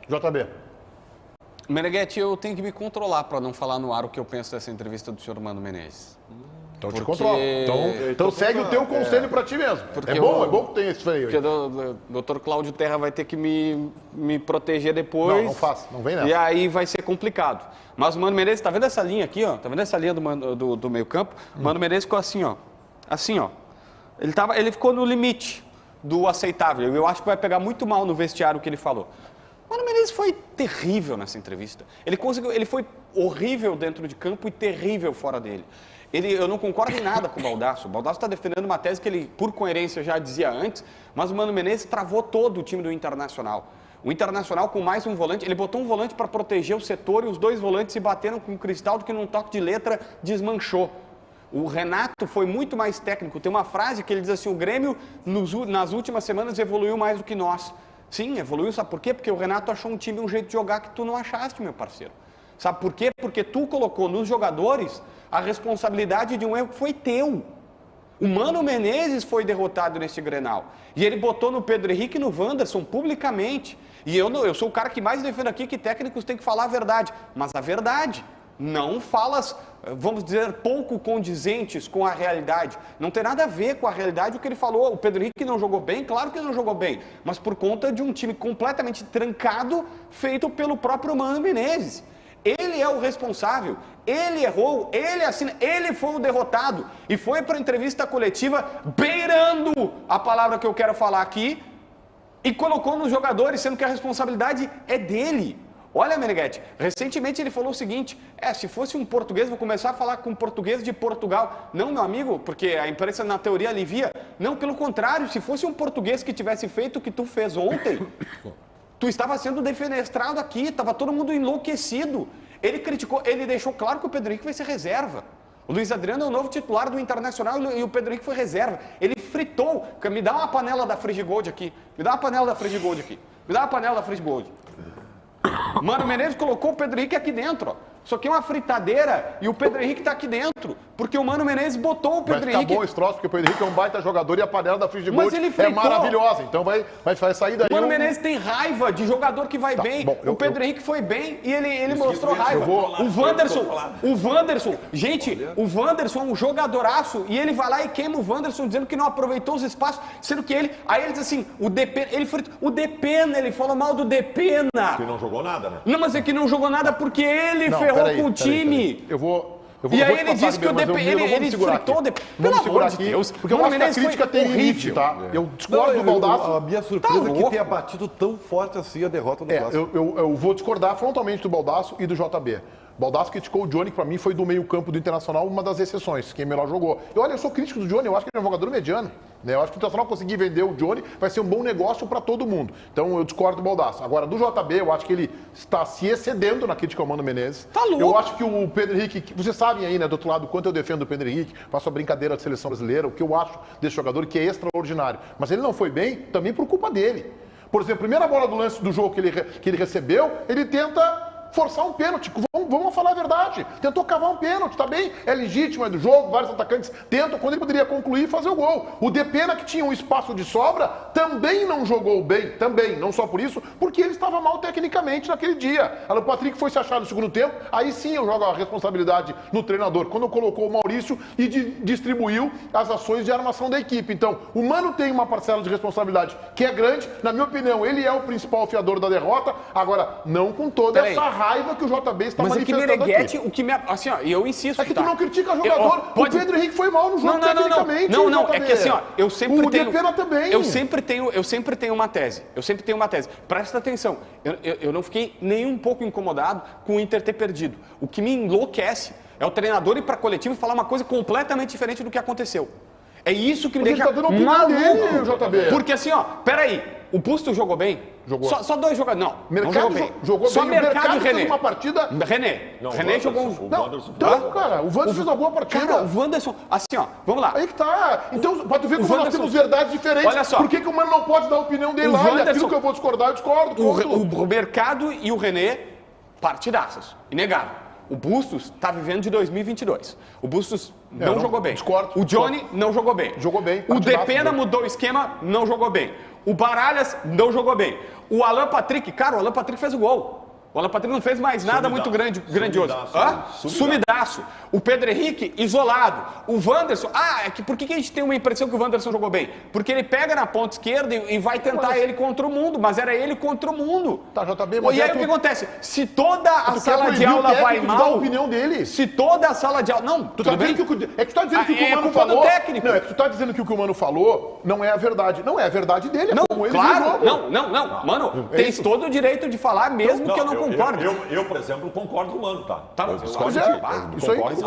JB. Meneghetti, eu tenho que me controlar para não falar no ar o que eu penso dessa entrevista do senhor Mano Menezes. Então te controla. Então segue o teu conselho para ti mesmo. É bom que tenha esse freio aí. Porque o doutor Cláudio Terra vai ter que me proteger depois. Não faça, não vem nessa. E aí vai ser complicado. Mas o Mano Menezes, tá vendo essa linha aqui, ó? Tá vendo essa linha do meio campo? O Mano Menezes ficou assim, ó. Assim, ó. Ele ficou no limite do aceitável. Eu acho que vai pegar muito mal no vestiário o que ele falou. O Mano Menezes foi terrível nessa entrevista. Ele foi horrível dentro de campo e terrível fora dele. Eu não concordo em nada com o Baldasso. O Baldasso está defendendo uma tese que ele, por coerência, já dizia antes, mas o Mano Menezes travou todo o time do Internacional. O Internacional com mais um volante, ele botou um volante para proteger o setor e os dois volantes se bateram com o Cristaldo que num toque de letra desmanchou. O Renato foi muito mais técnico. Tem uma frase que ele diz assim, o Grêmio nas últimas semanas evoluiu mais do que nós. Sim, evoluiu, sabe por quê? Porque o Renato achou um time, um jeito de jogar que tu não achaste, meu parceiro. Sabe por quê? Porque tu colocou nos jogadores a responsabilidade de um erro que foi teu. O Mano Menezes foi derrotado nesse Grenal. E ele botou no Pedro Henrique e no Wanderson publicamente. E eu sou o cara que mais defendo aqui que técnicos têm que falar a verdade. Mas a verdade, não falas, vamos dizer, pouco condizentes com a realidade. Não tem nada a ver com a realidade o que ele falou. O Pedro Henrique não jogou bem, claro que não jogou bem. Mas por conta de um time completamente trancado, feito pelo próprio Mano Menezes. Ele é o responsável, ele errou, ele foi o derrotado e foi para a entrevista coletiva beirando a palavra que eu quero falar aqui e colocou nos jogadores, sendo que a responsabilidade é dele. Olha, Meneghetti, recentemente ele falou o seguinte, se fosse um português, vou começar a falar com português de Portugal. Não, meu amigo, porque a imprensa na teoria alivia. Não, pelo contrário, se fosse um português que tivesse feito o que tu fez ontem... Tu estava sendo defenestrado aqui, estava todo mundo enlouquecido. Ele criticou, ele deixou claro que o Pedro Henrique vai ser reserva. O Luiz Adriano é o novo titular do Internacional e o Pedro Henrique foi reserva. Ele fritou. Me dá uma panela da Frigigold aqui. Me dá uma panela da Frigigold aqui. Me dá uma panela da Frigigold. Mano Menezes colocou o Pedro Henrique aqui dentro, ó. Isso aqui é uma fritadeira e o Pedro Henrique tá aqui dentro, porque o Mano Menezes botou o Pedro Henrique... Mas acabou esse troço, porque o Pedro Henrique é um baita jogador e a panela da Frigigold é maravilhosa, então vai sair daí... O Mano Menezes tem raiva de jogador que vai bem, o Pedro Henrique foi bem e ele mostrou raiva. O Wanderson, gente, o Wanderson é um jogadoraço e ele vai lá e queima o Wanderson dizendo que não aproveitou os espaços, sendo que aí ele diz assim, o Depena, ele falou mal do Depena. Que não jogou nada, né? Não, mas é que não jogou nada porque ele ferrou com o time. Eu vou e aí ele disse que o Depena, ele fritou o Depena. Pelo amor de Deus, porque eu acho que a crítica tem limite, tá? Eu discordo do Baldasso. A minha surpresa é que tenha batido tão forte assim a derrota do Clássico. Eu vou discordar frontalmente do Baldasso e do JB. Baldasso criticou o Johnny, que pra mim foi do meio campo do Internacional uma das exceções, quem melhor jogou. Eu sou crítico do Johnny, eu acho que ele é um jogador mediano. Né? Eu acho que o Internacional conseguir vender o Johnny vai ser um bom negócio para todo mundo. Então eu discordo do Baldasso. Agora, do JB, eu acho que ele está se excedendo na crítica ao Mano Menezes. Tá louco. Eu acho que o Pedro Henrique, vocês sabem aí, né, do outro lado, o quanto eu defendo o Pedro Henrique, faço a brincadeira de seleção brasileira, o que eu acho desse jogador que é extraordinário. Mas ele não foi bem também por culpa dele. Por exemplo, a primeira bola do lance do jogo que ele recebeu, ele tenta forçar um pênalti. Vamos falar a verdade. Tentou cavar um pênalti, tá bem? É legítimo, é do jogo, vários atacantes tentam, quando ele poderia concluir e fazer o gol. O Depena, que tinha um espaço de sobra, também não jogou bem, também, não só por isso, porque ele estava mal tecnicamente naquele dia. O Patrick foi se achar no segundo tempo, aí sim eu jogo a responsabilidade no treinador, quando colocou o Maurício e distribuiu as ações de armação da equipe. Então, o Mano tem uma parcela de responsabilidade que é grande, na minha opinião, ele é o principal fiador da derrota, agora, não com toda essa raiva que o JB está manifestando Meneghetti, aqui. o que me... Assim, ó, eu insisto... É que tu não critica jogador. O Pedro Henrique foi mal no jogo tecnicamente. Não, é que assim, ó, eu sempre tenho... O Depena também. Eu sempre tenho uma tese. Presta atenção. Eu não fiquei nem um pouco incomodado com o Inter ter perdido. O que me enlouquece é o treinador ir para a coletiva e falar uma coisa completamente diferente do que aconteceu. É isso que me deixa maluco, JB. Porque assim, ó, peraí, o Busto jogou bem? Jogou. Só dois jogadores. Não jogou bem. Jogou só bem. Mercado e René. Fez uma partida... René jogou um... Não, cara, o Wanderson fez uma boa partida. Cara, o Wanderson... Assim, ó, vamos lá. Aí que tá. Então, pra tu ver como nós temos verdades diferentes. Olha só. Por que o Mano não pode dar a opinião dele lá? E aquilo que eu vou discordar, eu discordo. O Mercado e o René, partidaças. Inegável. O Bustos tá vivendo de 2022. O Bustos não jogou bem. Discordo. O Johnny não jogou bem. Jogou bem. O Depena mudou o esquema, não jogou bem. O Baralhas não jogou bem. O Alan Patrick, cara, o Alan Patrick fez o gol. O Alan Patrick não fez mais nada muito grandioso. Sumidaço. O Pedro Henrique, isolado. O Wanderson, por que a gente tem uma impressão que o Wanderson jogou bem? Porque ele pega na ponta esquerda e vai tentar ele contra o mundo, mas era ele contra o mundo. Tá, JB, mas e aí o que acontece? Se toda a sala de aula vai mal... a opinião dele. Se toda a sala de aula... Não, Tu tá dizendo que tu tá dizendo que o que o Mano falou... Não, é que tu tá dizendo que o que o Mano falou não é a verdade. Não é a verdade dele, não, como ele claro, não. Mano, tens todo o direito de falar mesmo que eu não concordo. Eu, por exemplo, concordo com o Mano, tá? Tá, Isso aí,